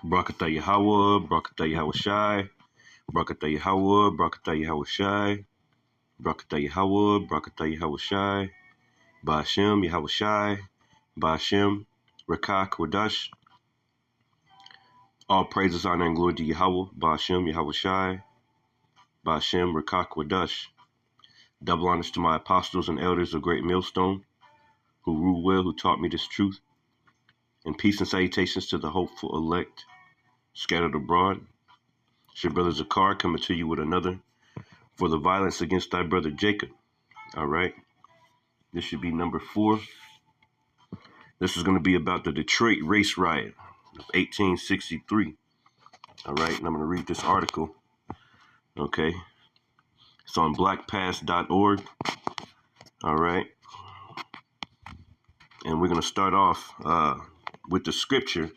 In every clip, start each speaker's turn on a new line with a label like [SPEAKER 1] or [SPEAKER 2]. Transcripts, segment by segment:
[SPEAKER 1] Brakatha Yahweh, Brakatha Yahweh Shai, Brakatha Yahweh, Brakatha Yahweh Shai, Brakatha Yahweh, Brakatha Yahweh Shai, Ba'ashem Yahweh Shai, Ba'ashem Rakah Kodash. All praises, honor, and glory to Yahweh, Ba'ashem Yahweh Shai, Ba'ashem Rakah Kodash. Double honors to my apostles and elders of Great Millstone, who rule well, who taught me this truth. And peace and salutations to the hopeful elect scattered abroad. It's your brother Zakar coming to you with another for the violence against thy brother Jacob. All right. This should be number 4. This is going to be about the Detroit race riot of 1863. All right. And I'm going to read this article. Okay. It's on blackpast.org. All right. And we're going to start off with the scripture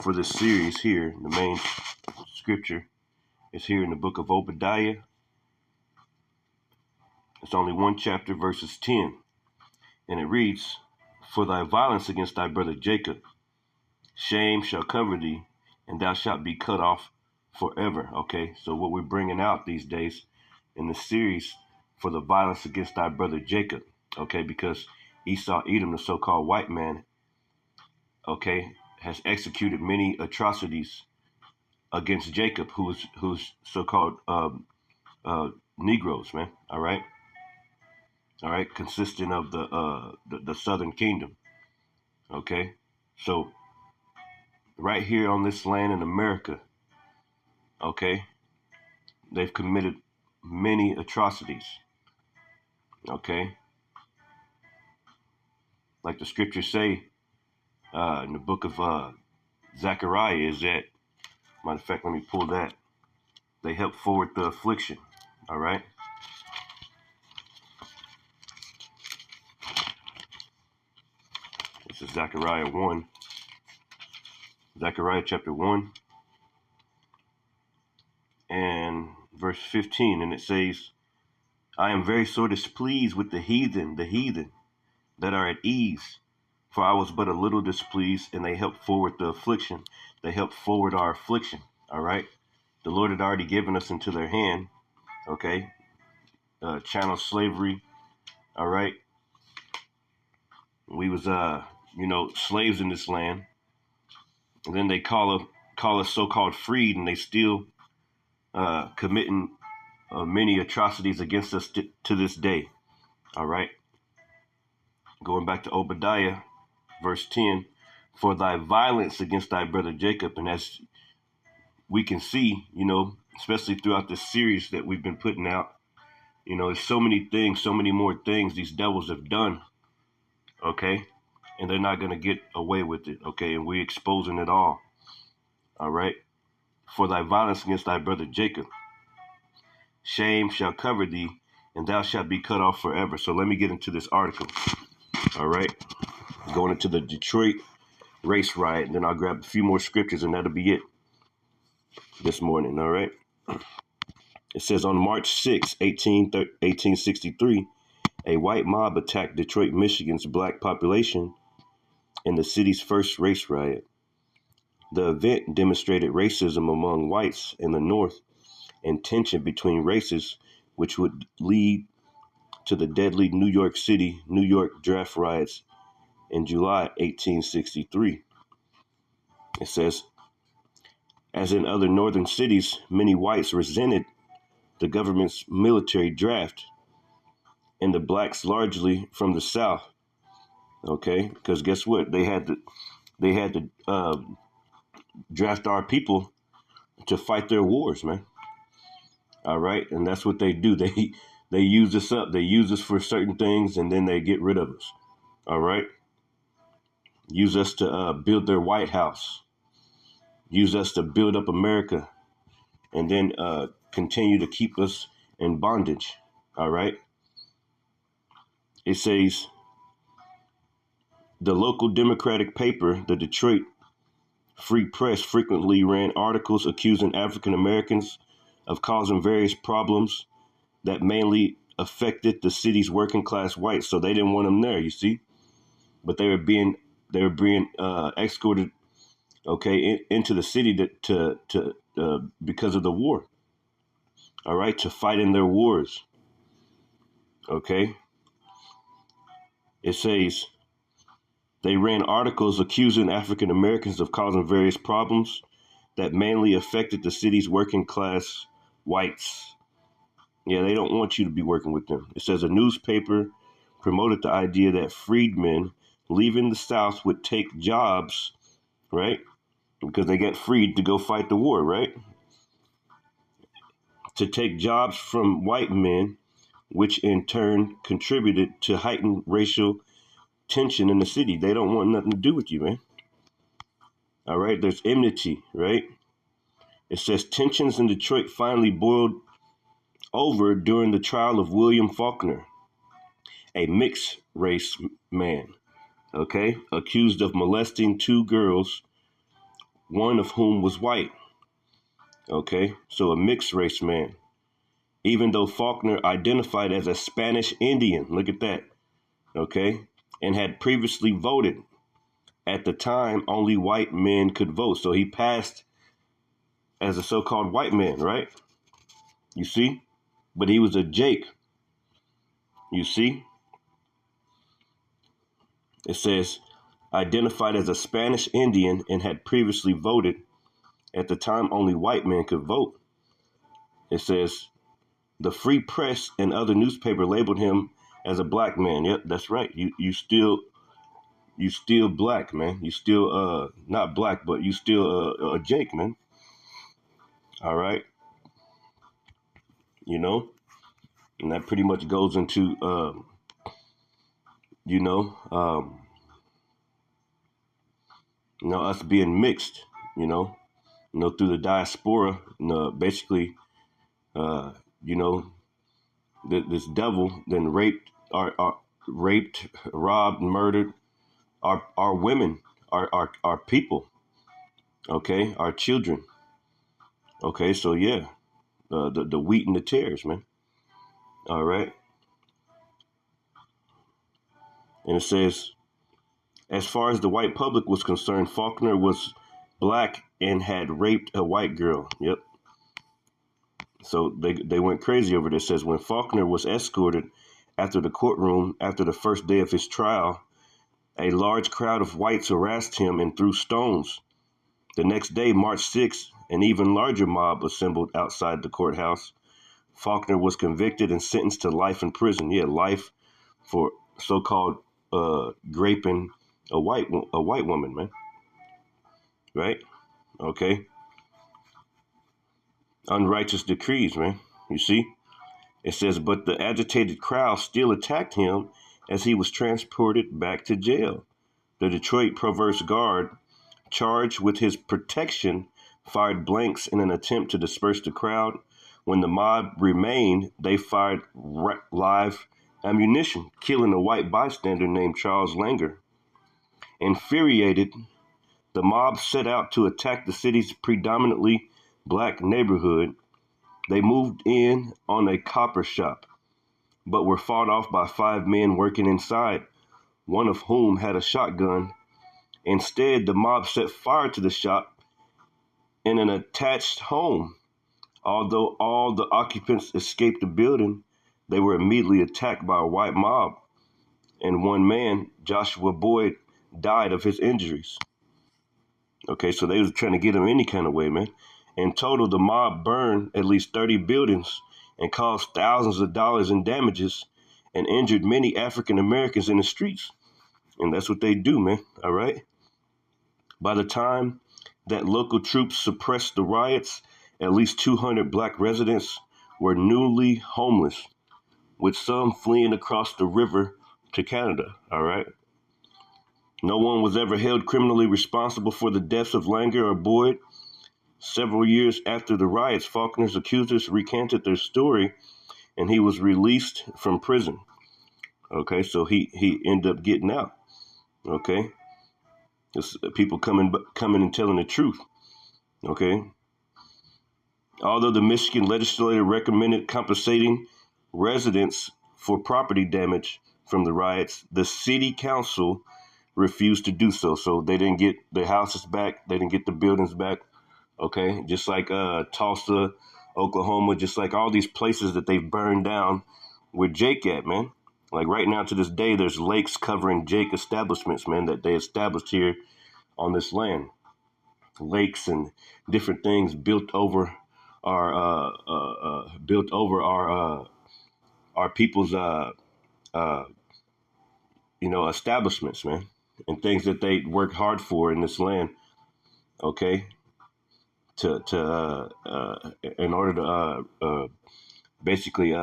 [SPEAKER 1] for this series here. The main scripture is here in the book of Obadiah. It's only one chapter, verses 10. And it reads, "For thy violence against thy brother Jacob, shame shall cover thee, and thou shalt be cut off forever." Okay, so what we're bringing out these days in the series for the violence against thy brother Jacob, okay, because Esau, Edom, the so-called white man, okay, has executed many atrocities against Jacob, who's so-called Negroes, man. All right, consisting of the Southern Kingdom. Okay, so right here on this land in America, okay, they've committed many atrocities. Okay, like the scriptures say in the book of Zechariah, is that, matter of fact, let me pull that. They help forward the affliction. All right. This is Zechariah 1. Zechariah chapter 1 and verse 15. And it says, "I am very sore displeased with the heathen that are at ease. For I was but a little displeased, and they helped forward the affliction." They helped forward our affliction. All right. The Lord had already given us into their hand. Okay. Chattel slavery. All right. We was, slaves in this land. And then they call us so-called freed, and they still committing many atrocities against us to this day. All right. Going back to Obadiah, verse 10, "For thy violence against thy brother Jacob." And as we can see, especially throughout this series that we've been putting out, there's so many things, so many more things these devils have done. Okay. And they're not going to get away with it. Okay. And we're exposing it all. All right. "For thy violence against thy brother Jacob, shame shall cover thee, and thou shalt be cut off forever." So let me get into this article. All right. Going into the Detroit race riot, and then I'll grab a few more scriptures, and that'll be it this morning. All right. It says, on March 6, 1863, a white mob attacked Detroit, Michigan's black population in the city's first race riot. The event demonstrated racism among whites in the North and tension between races, which would lead to the deadly New York City, New York draft riots in July 1863. It says, as in other northern cities, many whites resented the government's military draft, and the blacks largely from the South. Okay, because guess what? They had to draft our people to fight their wars, man. All right, and that's what they do. They use us up. They use us for certain things, and then they get rid of us. All right, use us to build their White House. Use us to build up America, and then continue to keep us in bondage. All right. It says, the local Democratic paper, the Detroit Free Press, frequently ran articles accusing African Americans of causing various problems that mainly affected the city's working class whites. So they didn't want them there, you see, but they were being escorted okay, into the city because of the war. All right, to fight in their wars. Okay, it says they ran articles accusing African Americans of causing various problems that mainly affected the city's working class whites. Yeah, they don't want you to be working with them. It says a newspaper promoted the idea that freedmen leaving the South would take jobs, right? Because they get freed to go fight the war, right? To take jobs from white men, which in turn contributed to heightened racial tension in the city. They don't want nothing to do with you, man. All right, there's enmity, right? It says tensions in Detroit finally boiled over during the trial of William Faulkner, a mixed race man, okay, accused of molesting two girls, one of whom was white. Okay, so a mixed race man. Even though Faulkner identified as a Spanish Indian, look at that, okay, and had previously voted. At the time, only white men could vote. So he passed as a so-called white man, right? You see? But he was a Jake. You see? It says, identified as a Spanish Indian and had previously voted. At the time, only white men could vote. It says, the Free Press and other newspaper labeled him as a black man. Yep, that's right. You still black, man. You still not black, but you still a Jake, man. All right. You know? And that pretty much goes into you know, us being mixed, through the diaspora, basically, uh, you know, this devil then raped, robbed, murdered our women, our people, okay, our children, okay, so yeah, the wheat and the tares, man, all right, and it says, as far as the white public was concerned, Faulkner was black and had raped a white girl. Yep. So they went crazy over this. It says when Faulkner was escorted after the courtroom after the first day of his trial, a large crowd of whites harassed him and threw stones. The next day, March 6th, an even larger mob assembled outside the courthouse. Faulkner was convicted and sentenced to life in prison. Yeah, life for so-called raping a white woman, man. Right? Okay. Unrighteous decrees, man. You see? It says, but the agitated crowd still attacked him as he was transported back to jail. The Detroit Provost Guard, charged with his protection, fired blanks in an attempt to disperse the crowd. When the mob remained, they fired live ammunition, killing a white bystander named Charles Langer. Infuriated, the mob set out to attack the city's predominantly black neighborhood. They moved in on a copper shop, but were fought off by 5 men working inside, one of whom had a shotgun. Instead, the mob set fire to the shop in an attached home. Although all the occupants escaped the building, they were immediately attacked by a white mob, and one man, Joshua Boyd, died of his injuries. Okay, so they was trying to get him any kind of way, man. In total, the mob burned at least 30 buildings and caused thousands of dollars in damages and injured many African Americans in the streets. And that's what they do, man. All right. By the time that local troops suppressed the riots, at least 200 black residents were newly homeless, with some fleeing across the river to Canada. All right. No one was ever held criminally responsible for the deaths of Langer or Boyd. Several years after the riots, Faulkner's accusers recanted their story and he was released from prison. Okay, so he ended up getting out. Okay, it's people coming and telling the truth. Okay, although the Michigan legislature recommended compensating residents for property damage from the riots, the city council refused to do so. So they didn't get the houses back. They didn't get the buildings back. Okay, just like Tulsa, Oklahoma, just like all these places that they've burned down where Jake at, man. Like right now to this day, there's lakes covering Jake establishments, man, that they established here on this land. Lakes and different things built over our people's uh, establishments, man, and things that they worked hard for in this land. Okay, in order to basically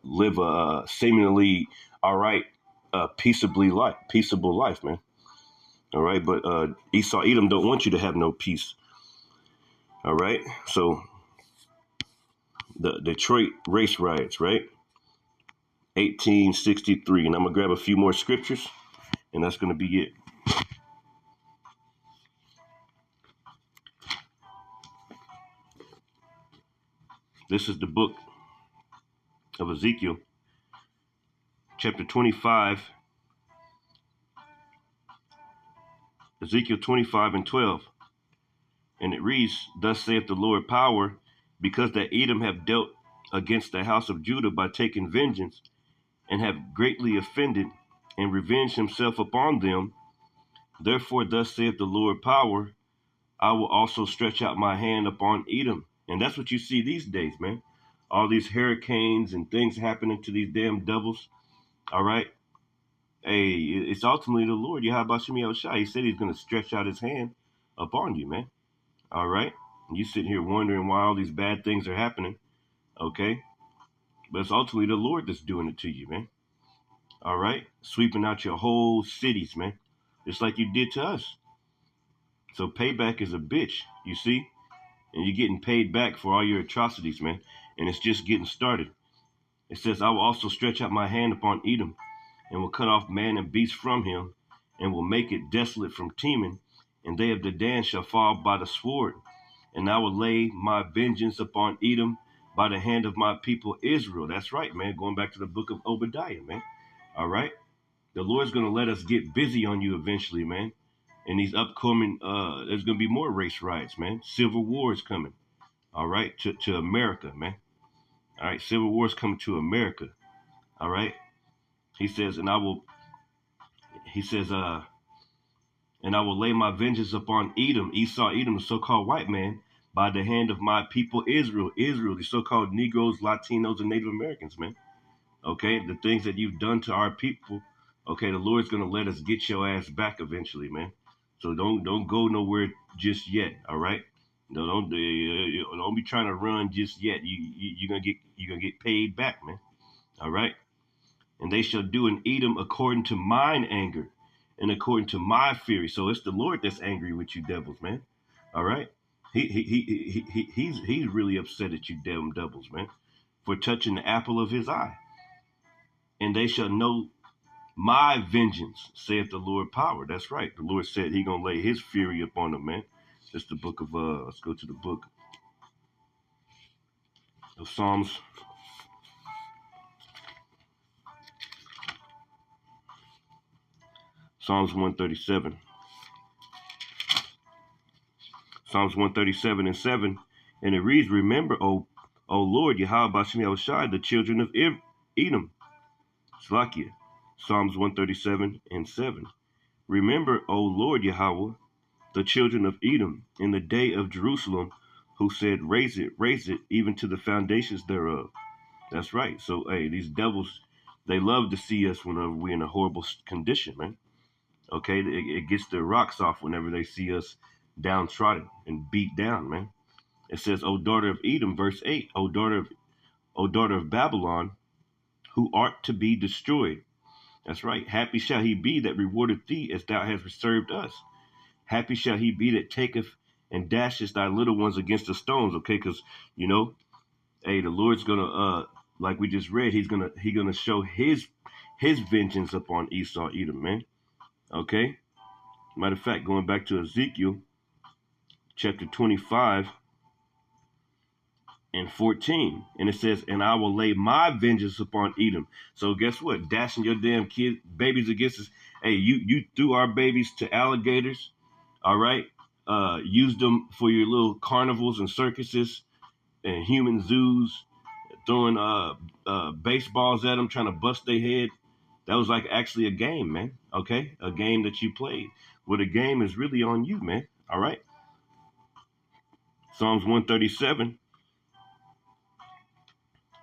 [SPEAKER 1] live a seemingly all right, peaceable life, man. All right, but Esau, Edom don't want you to have no peace. All right, so the Detroit race riots, right? 1863, and I'm gonna grab a few more scriptures, and that's gonna be it. This is the book of Ezekiel, chapter 25, Ezekiel 25 and 12. And it reads, Thus saith the Lord power, because that Edom have dealt against the house of Judah by taking vengeance, and have greatly offended, and revenged himself upon them. Therefore thus saith the Lord power, I will also stretch out my hand upon Edom. And that's what you see these days, man. All these hurricanes and things happening to these damn devils. All right. Hey, it's ultimately the Lord, Yahweh Shem Yahushua. He said he's going to stretch out his hand upon you, man. All right. And you sitting here wondering why all these bad things are happening. Okay. But it's ultimately the Lord that's doing it to you, man. All right. Sweeping out your whole cities, man. Just like you did to us. So payback is a bitch, you see? And you're getting paid back for all your atrocities, man. And it's just getting started. It says, I will also stretch out my hand upon Edom, and will cut off man and beast from him, and will make it desolate from Teman, and they of Dedan shall fall by the sword. And I will lay my vengeance upon Edom by the hand of my people Israel. That's right, man. Going back to the book of Obadiah, man. All right? The Lord's going to let us get busy on you eventually, man. And these upcoming, there's going to be more race riots, man. Civil war is coming, all right, to America, man. All right, civil war is coming to America, all right. He says, and I will lay my vengeance upon Edom, Esau, Edom, the so-called white man, by the hand of my people Israel, the so-called Negroes, Latinos, and Native Americans, man. Okay, the things that you've done to our people, okay, the Lord's going to let us get your ass back eventually, man. So don't go nowhere just yet, all right? No, don't be trying to run just yet. You're gonna get paid back, man. All right. And they shall do in Edom according to mine anger, and according to my fury. So it's the Lord that's angry with you devils, man. All right. He's really upset at you damn devils, man, for touching the apple of his eye. And they shall know my vengeance, saith the Lord power. That's right. The Lord said he gonna lay his fury upon them, man. That's the book of let's go to the book of Psalms. Psalms 137. Psalms 137 and 7. And it reads, Remember, O Lord, Yahweh Shem Yahushua, the children of Edom. Slakia. Psalms 137 and 7. Remember, O Lord Yahweh, the children of Edom, in the day of Jerusalem, who said, raise it, even to the foundations thereof. That's right. So, hey, these devils, they love to see us whenever we're in a horrible condition, man. Okay, it gets their rocks off whenever they see us downtrodden and beat down, man. It says, O daughter of Edom, verse 8, O daughter of Babylon, who art to be destroyed. That's right. Happy shall he be that rewardeth thee as thou hast reserved us. Happy shall he be that taketh and dasheth thy little ones against the stones. Okay, because hey, the Lord's gonna like we just read, he's gonna show his vengeance upon Esau, Edom, man. Okay. Matter of fact, going back to Ezekiel chapter 25 and 14, and it says, and I will lay my vengeance upon Edom. So guess what? Dashing your damn kids, babies against us. Hey, you threw our babies to alligators, all right? Used them for your little carnivals and circuses and human zoos, throwing baseballs at them, trying to bust their head. That was like actually a game, man. Okay, a game that you played. Well, the game is really on you, man. All right. Psalms 137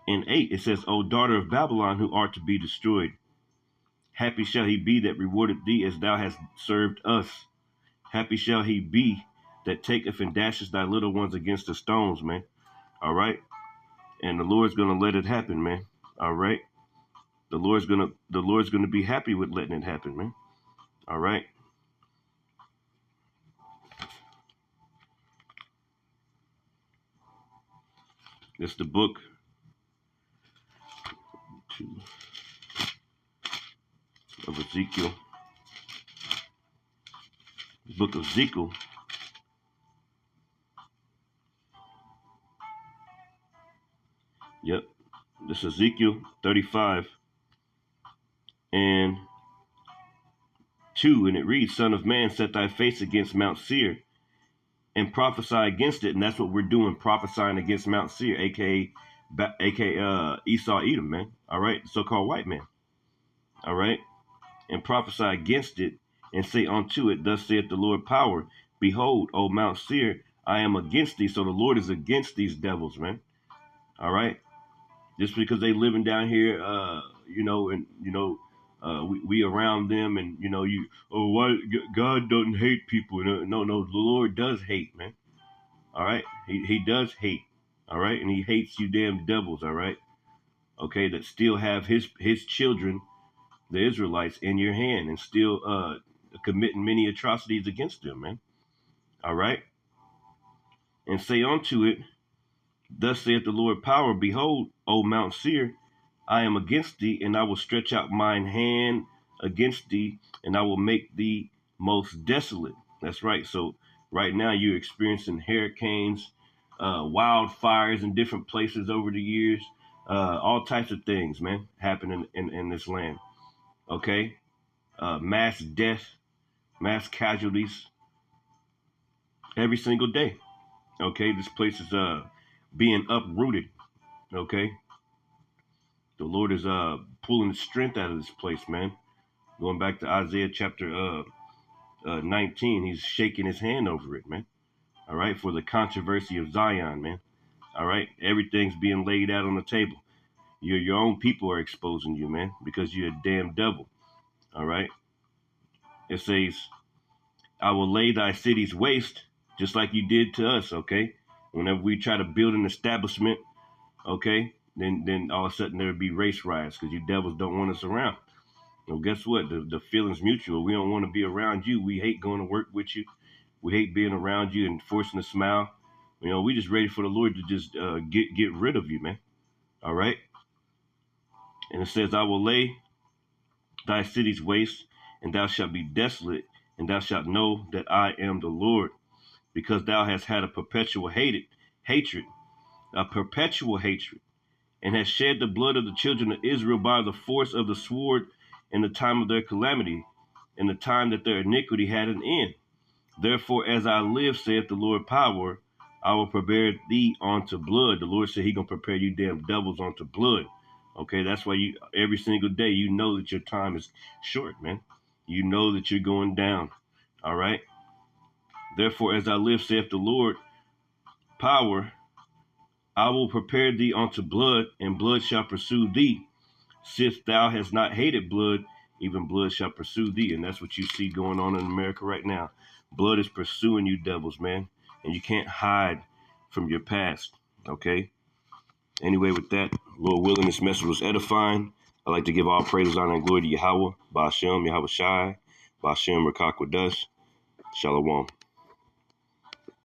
[SPEAKER 1] and 8. It says, "O daughter of Babylon, who art to be destroyed, happy shall he be that rewarded thee as thou hast served us. Happy shall he be that taketh and dashes thy little ones against the stones," man. All right. And the Lord's gonna let it happen, man. All right. The Lord's gonna be happy with letting it happen, man. All right. It's the book of Ezekiel. The book of Ezekiel. Yep. This is Ezekiel 35 and 2, and it reads, "Son of man, set thy face against Mount Seir and prophesy against it." And that's what we're doing, prophesying against Mount Seir, aka Esau Edom, man. All right, so-called white man. All right, and prophesy against it and say unto it, "Thus saith the Lord power, behold, O Mount Seir, I am against thee." So the Lord is against these devils, man. All right, just because they living down here, we around them, and why God doesn't hate people? No, the Lord does hate, man. All right, he does hate. All right, and he hates you damn devils. All right, okay, that still have his children, the Israelites, in your hand, and still committing many atrocities against them, man. All right, and say unto it, "Thus saith the Lord power, behold, O Mount Seir, I am against thee, and I will stretch out mine hand against thee, and I will make thee most desolate." That's right. So right now you're experiencing hurricanes, wildfires in different places over the years, all types of things, man, happening in this land. Okay, mass death, mass casualties every single day. Okay, this place is being uprooted. Okay, the Lord is pulling the strength out of this place, man. Going back to Isaiah chapter 19, he's shaking his hand over it, man. All right, for the controversy of Zion, man. All right, everything's being laid out on the table. Your own people are exposing you, man, because you're a damn devil. All right. It says, "I will lay thy cities waste, just like you did to us." Okay. Whenever we try to build an establishment, okay, then all of a sudden there would be race riots because you devils don't want us around. Well, guess what? The feeling's mutual. We don't want to be around you. We hate going to work with you. We hate being around you and forcing a smile. We just ready for the Lord to just get rid of you, man. All right. And it says, "I will lay thy cities waste, and thou shalt be desolate, and thou shalt know that I am the Lord, because thou hast had a perpetual hatred, and hast shed the blood of the children of Israel by the force of the sword in the time of their calamity, in the time that their iniquity had an end. Therefore, as I live, saith the Lord power, I will prepare thee unto blood." The Lord said he gonna prepare you damn devils unto blood. Okay, that's why you every single day you know that your time is short, man. You know that you're going down. All right. "Therefore, as I live, saith the Lord power, I will prepare thee unto blood, and blood shall pursue thee. Since thou hast not hated blood, even blood shall pursue thee." And that's what you see going on in America right now. Blood is pursuing you devils, man. And you can't hide from your past. Okay? Anyway, with that, Lord willing, this message was edifying. I'd like to give all praise, honor, and glory to Yahweh, Ba'ashem, Yahweh Shai, Ba'ashem, Rakakwadas, Shalom.